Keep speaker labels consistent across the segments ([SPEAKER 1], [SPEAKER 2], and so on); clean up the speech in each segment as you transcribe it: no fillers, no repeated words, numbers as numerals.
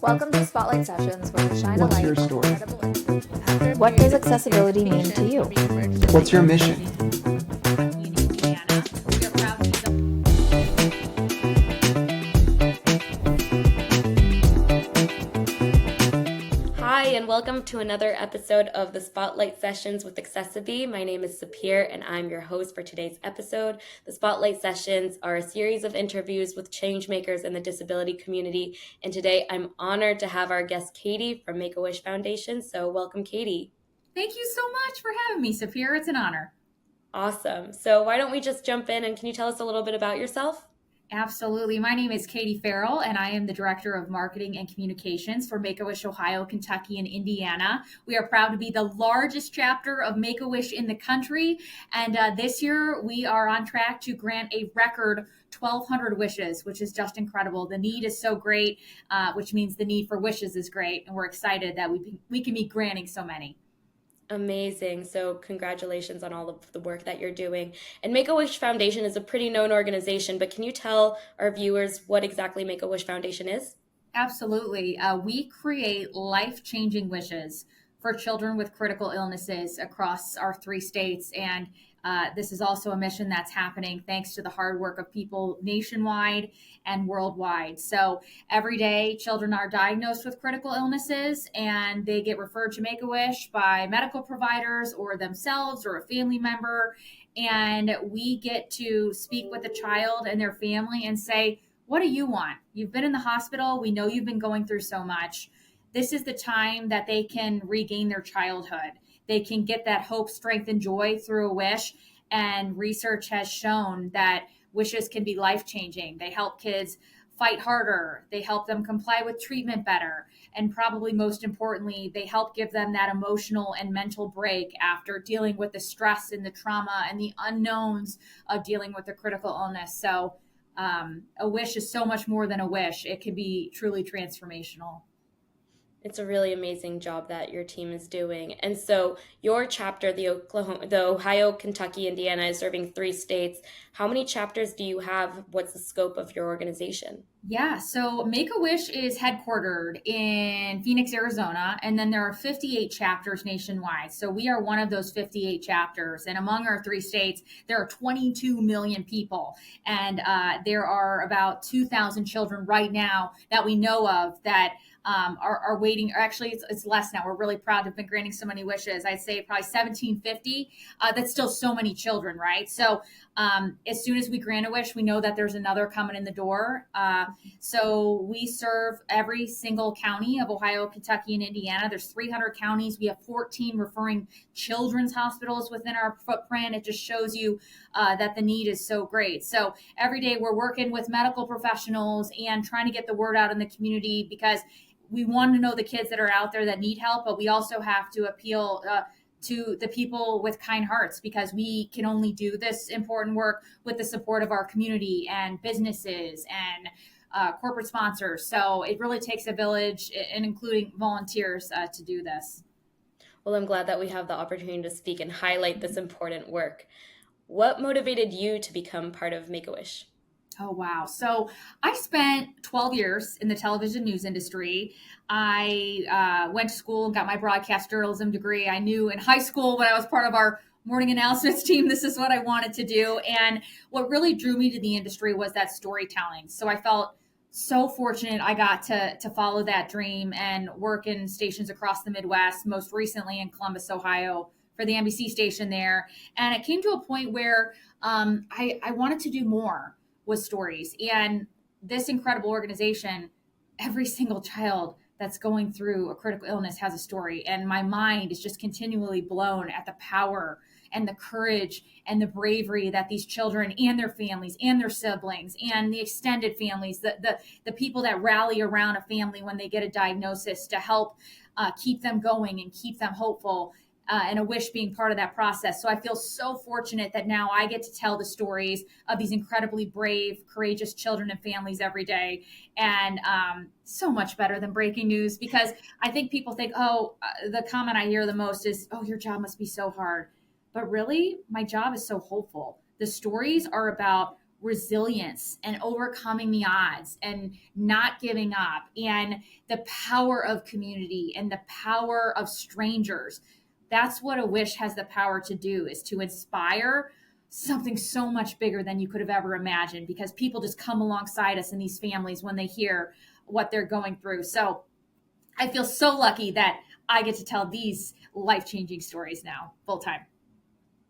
[SPEAKER 1] Welcome to Spotlight Sessions, where we shine a
[SPEAKER 2] What's
[SPEAKER 1] light
[SPEAKER 2] your
[SPEAKER 1] on
[SPEAKER 2] story?
[SPEAKER 1] incredible impact. What does accessibility mean to you?
[SPEAKER 2] What's your mission?
[SPEAKER 3] Hi, and welcome to another episode of the Spotlight Sessions with accessiBe's. My name is Sapir, and I'm your host for today's episode. The Spotlight Sessions are a series of interviews with changemakers in the disability community, and today I'm honored to have our guest Katie from MakeAWish Foundation. So welcome, Katie.
[SPEAKER 4] Thank you so much for having me, Sapir. It's an honor.
[SPEAKER 3] Awesome. So why don't we just jump in, and can you tell us a little bit about yourself?
[SPEAKER 4] Absolutely. My name is Katie Ferrell, and I am the Director of Marketing and Communications for MakeAWish Ohio, Kentucky, and Indiana. We are proud to be the largest chapter of MakeAWish in the country, and this year we are on track to grant a record 1,200 wishes, which is just incredible. The need is so great, which means the need for wishes is great, and we're excited that we can be granting so many.
[SPEAKER 3] Amazing. So congratulations on all of the work that you're doing. And Make-A-Wish Foundation is a pretty known organization, but can you tell our viewers what exactly Make-A-Wish Foundation is?
[SPEAKER 4] Absolutely. We create life-changing wishes for children with critical illnesses across our 3 states. And this is also a mission that's happening thanks to the hard work of people nationwide and worldwide. So every day, children are diagnosed with critical illnesses and they get referred to Make-A-Wish by medical providers or themselves or a family member. And we get to speak with the child and their family and say, what do you want? You've been in the hospital. We know you've been going through so much. This is the time that they can regain their childhood. They can get that hope, strength, and joy through a wish. And research has shown that wishes can be life-changing. They help kids fight harder. They help them comply with treatment better. And probably most importantly, they help give them that emotional and mental break after dealing with the stress and the trauma and the unknowns of dealing with a critical illness. So a wish is so much more than a wish. It can be truly transformational.
[SPEAKER 3] It's a really amazing job that your team is doing. And so your chapter, the Ohio, Kentucky, Indiana, is serving 3 states. How many chapters do you have? What's the scope of your organization?
[SPEAKER 4] Yeah, so Make-A-Wish is headquartered in Phoenix, Arizona, and then there are 58 chapters nationwide. So we are one of those 58 chapters. And among our 3 states, there are 22 million people. And there are about 2,000 children right now that we know of that are waiting, or actually it's less now. We're really proud to have been granting so many wishes. I'd say probably 1,750. That's still so many children, right? So as soon as we grant a wish, we know that there's another coming in the door. So we serve every single county of Ohio, Kentucky, and Indiana. There's 300 counties. We have 14 referring children's hospitals within our footprint. It just shows you that the need is so great. So every day we're working with medical professionals and trying to get the word out in the community because we want to know the kids that are out there that need help, but we also have to appeal to the people with kind hearts because we can only do this important work with the support of our community and businesses and corporate sponsors. So it really takes a village, and including volunteers, to do this.
[SPEAKER 3] Well, I'm glad that we have the opportunity to speak and highlight this important work. What motivated you to become part of Make-A-Wish?
[SPEAKER 4] Oh, wow. So I spent 12 years in the television news industry. I went to school and got my broadcast journalism degree. I knew in high school when I was part of our morning announcements team, this is what I wanted to do. And what really drew me to the industry was that storytelling. So I felt so fortunate I got to follow that dream and work in stations across the Midwest, most recently in Columbus, Ohio, for the NBC station there. And it came to a point where I wanted to do more with stories. And this incredible organization, every single child that's going through a critical illness has a story. And my mind is just continually blown at the power and the courage and the bravery that these children and their families and their siblings and the extended families, the people that rally around a family when they get a diagnosis to help keep them going and keep them hopeful. And a wish being part of that process. So I feel so fortunate that now I get to tell the stories of these incredibly brave, courageous children and families every day. And so much better than breaking news, because I think people think, the comment I hear the most is, oh, your job must be so hard. But really, my job is so hopeful. The stories are about resilience and overcoming the odds and not giving up, and the power of community and the power of strangers. That's what a wish has the power to do, is to inspire something so much bigger than you could have ever imagined, because people just come alongside us in these families when they hear what they're going through. So I feel so lucky that I get to tell these life-changing stories now full time.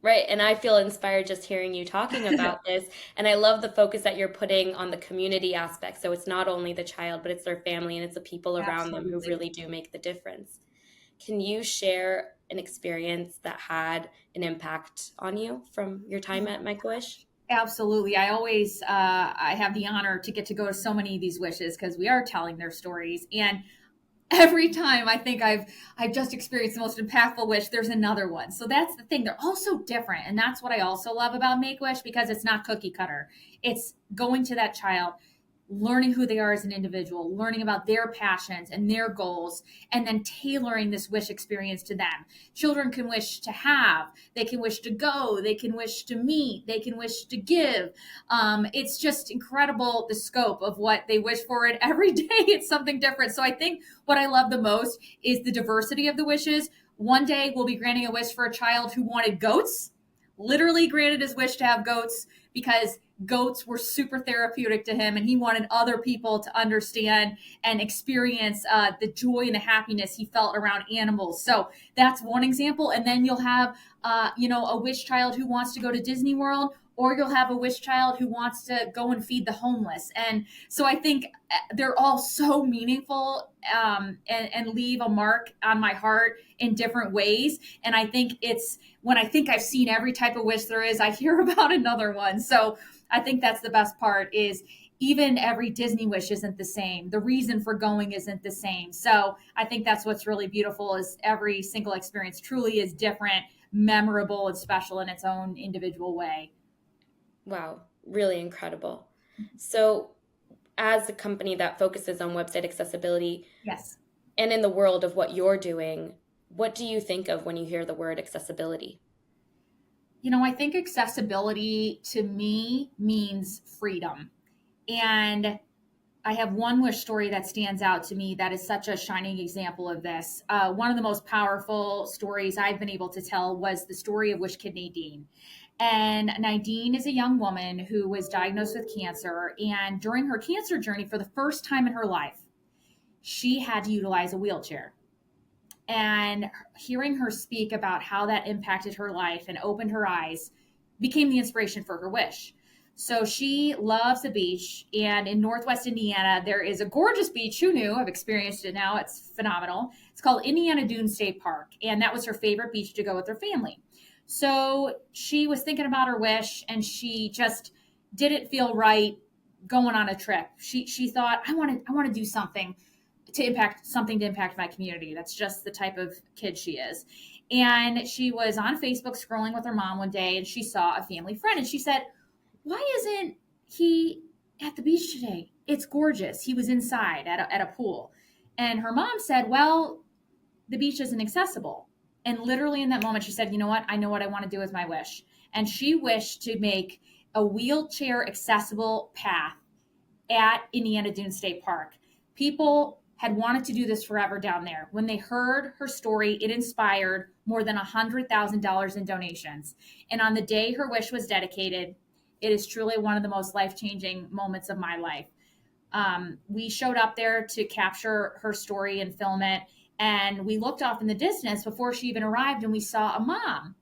[SPEAKER 3] Right. And I feel inspired just hearing you talking about this. And I love the focus that you're putting on the community aspect. So it's not only the child, but it's their family and it's the people around them who
[SPEAKER 4] Absolutely.
[SPEAKER 3] really do make the difference. Can you share an experience that had an impact on you from your time at MakeAWish?
[SPEAKER 4] Absolutely. I have the honor to get to go to so many of these wishes because we are telling their stories. And every time I think I've just experienced the most impactful wish, there's another one. So that's the thing. They're all so different. And that's what I also love about Make-A-Wish, because it's not cookie cutter. It's going to that child, learning who they are as an individual, learning about their passions and their goals, and then tailoring this wish experience to them. Children can wish to have, they can wish to go, they can wish to meet, they can wish to give. It's just incredible, the scope of what they wish for, and every day it's something different. So I think what I love the most is the diversity of the wishes. One day we'll be granting a wish for a child who wanted goats, literally granted his wish to have goats because goats were super therapeutic to him, and he wanted other people to understand and experience the joy and the happiness he felt around animals. So that's one example. And then you'll have a wish child who wants to go to Disney World, or you'll have a wish child who wants to go and feed the homeless. And so I think they're all so meaningful, and leave a mark on my heart in different ways. And I think it's when I think I've seen every type of wish there is, I hear about another one. So I think that's the best part, is even every Disney wish isn't the same. The reason for going isn't the same. So I think that's what's really beautiful, is every single experience truly is different, memorable, and special in its own individual way.
[SPEAKER 3] Wow, really incredible. So as a company that focuses on website accessibility,
[SPEAKER 4] Yes.
[SPEAKER 3] and in the world of what you're doing, what do you think of when you hear the word accessibility?
[SPEAKER 4] I think accessibility to me means freedom. And I have one wish story that stands out to me that is such a shining example of this. One of the most powerful stories I've been able to tell was the story of Wish Kid Nadine. And Nadine is a young woman who was diagnosed with cancer. And during her cancer journey, for the first time in her life, she had to utilize a wheelchair. And hearing her speak about how that impacted her life and opened her eyes became the inspiration for her wish. So she loves the beach. And in Northwest Indiana, there is a gorgeous beach. Who knew? I've experienced it now. It's phenomenal. It's called Indiana Dunes State Park. And that was her favorite beach to go with her family. So she was thinking about her wish, and she just didn't feel right going on a trip. She thought, I want to do something to impact my community. That's just the type of kid she is. And she was on Facebook scrolling with her mom one day, and she saw a family friend, and she said, why isn't he at the beach today? It's gorgeous. He was inside at a pool. And her mom said, well, the beach isn't accessible. And literally in that moment, she said, you know what? I know what I want to do with my wish. And she wished to make a wheelchair accessible path at Indiana Dunes State Park. People had wanted to do this forever down there. When they heard her story, it inspired more than $100,000 in donations. And on the day her wish was dedicated, it is truly one of the most life-changing moments of my life. We showed up there to capture her story and film it. And we looked off in the distance before she even arrived, and we saw a mom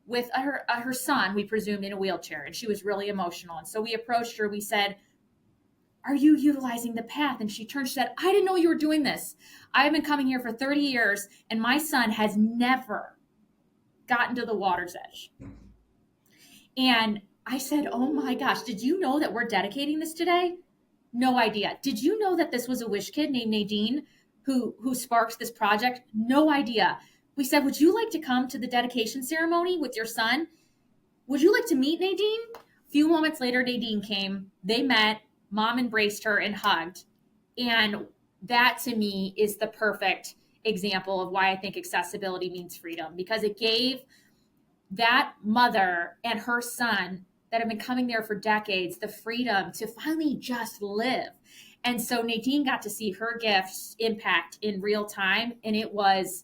[SPEAKER 4] with her son, we presumed, in a wheelchair. And she was really emotional. And so we approached her. We said, are you utilizing the path? And she turned, she said, I didn't know you were doing this. I have been coming here for 30 years, and my son has never gotten to the water's edge. And I said, oh my gosh, did you know that we're dedicating this today? No idea. Did you know that this was a wish kid named Nadine who sparked this project? No idea. We said, would you like to come to the dedication ceremony with your son? Would you like to meet Nadine? A few moments later, Nadine came. They met. Mom embraced her and hugged. And that to me is the perfect example of why I think accessibility means freedom, because it gave that mother and her son that have been coming there for decades, the freedom to finally just live. And so Nadine got to see her gifts impact in real time, and it was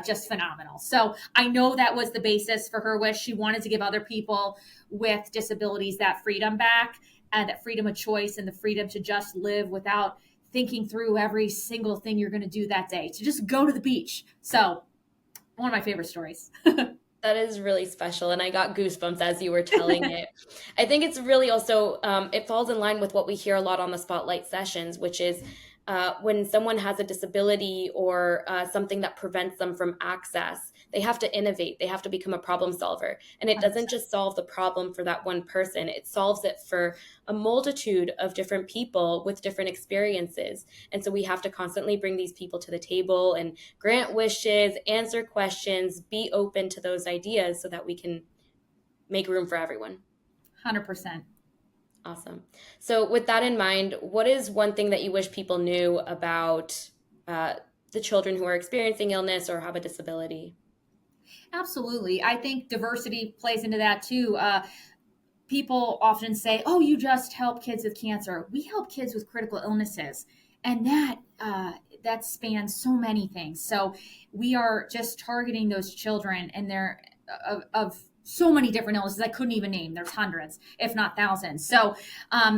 [SPEAKER 4] just phenomenal. So I know that was the basis for her wish. She wanted to give other people with disabilities that freedom back, and that freedom of choice, and the freedom to just live without thinking through every single thing you're going to do that day, to just go to the beach. So one of my favorite stories.
[SPEAKER 3] That is really special, and I got goosebumps as you were telling it. I think it's really also, it falls in line with what we hear a lot on the Spotlight sessions, which is when someone has a disability or something that prevents them from access, they have to innovate. They have to become a problem solver. And it doesn't just solve the problem for that one person. It solves it for a multitude of different people with different experiences. And so we have to constantly bring these people to the table and grant wishes, answer questions, be open to those ideas so that we can make room for everyone.
[SPEAKER 4] 100%.
[SPEAKER 3] Awesome. So with that in mind, what is one thing that you wish people knew about the children who are experiencing illness or have a disability?
[SPEAKER 4] Absolutely. I think diversity plays into that too. People often say, "Oh, you just help kids with cancer." We help kids with critical illnesses, and that spans so many things. So we are just targeting those children, and they're of so many different illnesses I couldn't even name. There's hundreds, if not thousands. So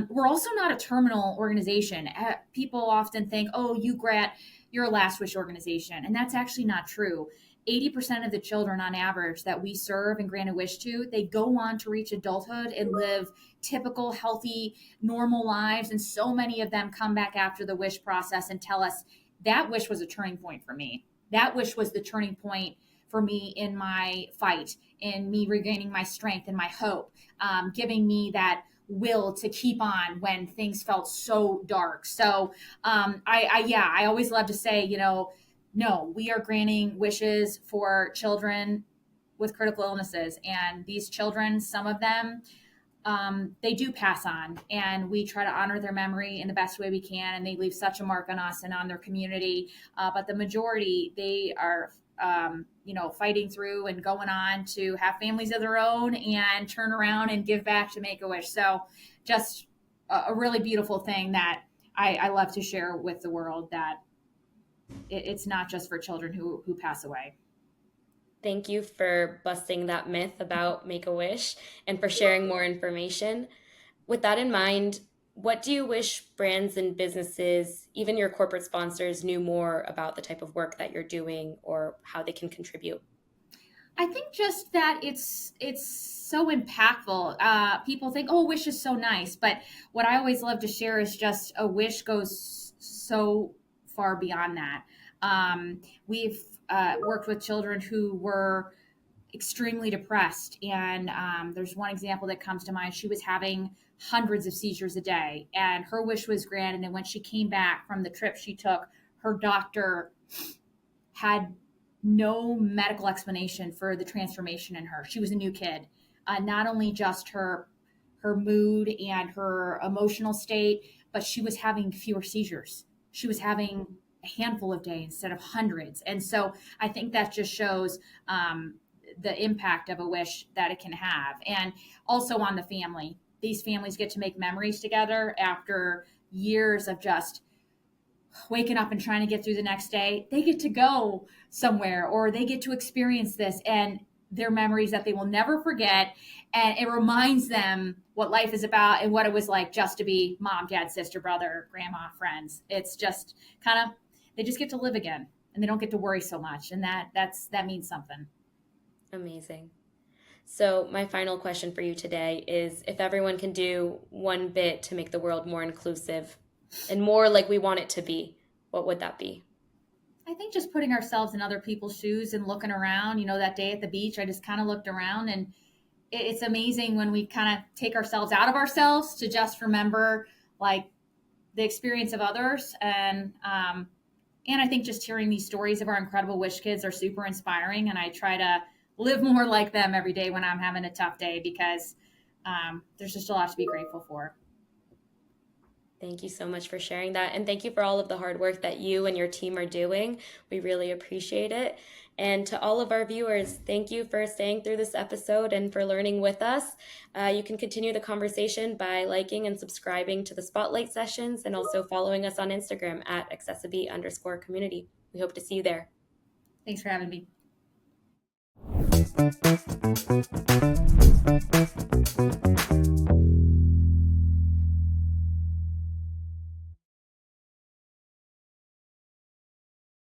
[SPEAKER 4] we're also not a terminal organization. People often think, "Oh, you're a last wish organization," and that's actually not true. 80% of the children on average that we serve and grant a wish to, they go on to reach adulthood and live typical, healthy, normal lives. And so many of them come back after the wish process and tell us, that wish was a turning point for me. That wish was the turning point for me in my fight, in me regaining my strength and my hope, giving me that will to keep on when things felt so dark. So I always love to say, no, we are granting wishes for children with critical illnesses. And these children, some of them, they do pass on, and we try to honor their memory in the best way we can. And they leave such a mark on us and on their community. But the majority, they are, fighting through and going on to have families of their own and turn around and give back to Make-A-Wish. So just a really beautiful thing that I love to share with the world, that it's not just for children who pass away.
[SPEAKER 3] Thank you for busting that myth about Make-A-Wish and for sharing more information. With that in mind, what do you wish brands and businesses, even your corporate sponsors, knew more about the type of work that you're doing or how they can contribute?
[SPEAKER 4] I think just that it's so impactful. People think, "Oh, a wish is so nice," but what I always love to share is just a wish goes so far beyond that. We've worked with children who were extremely depressed, and there's one example that comes to mind. She was having hundreds of seizures a day, and her wish was granted. And when she came back from the trip she took, her doctor had no medical explanation for the transformation in her. She was a new kid. Not only just her mood and her emotional state, but she was having fewer seizures. She was having a handful of days instead of hundreds. And so I think that just shows the impact of a wish that it can have. And also on the family. These families get to make memories together after years of just waking up and trying to get through the next day. They get to go somewhere, or they get to experience this, and their memories that they will never forget. And it reminds them what life is about and what it was like just to be mom, dad, sister, brother, grandma, friends. It's just they just get to live again, and they don't get to worry so much. And that means something.
[SPEAKER 3] Amazing. So my final question for you today is, if everyone can do one bit to make the world more inclusive and more like we want it to be, what would that be?
[SPEAKER 4] I think just putting ourselves in other people's shoes and looking around. That day at the beach, I just kind of looked around, and it's amazing when we kind of take ourselves out of ourselves to just remember like the experience of others. And I think just hearing these stories of our incredible wish kids are super inspiring. And I try to live more like them every day when I'm having a tough day, because there's just a lot to be grateful for.
[SPEAKER 3] Thank you so much for sharing that. And thank you for all of the hard work that you and your team are doing. We really appreciate it. And to all of our viewers, thank you for staying through this episode and for learning with us. You can continue the conversation by liking and subscribing to the Spotlight Sessions and also following us on Instagram at accessiB_community. We hope to see you there.
[SPEAKER 4] Thanks for having me.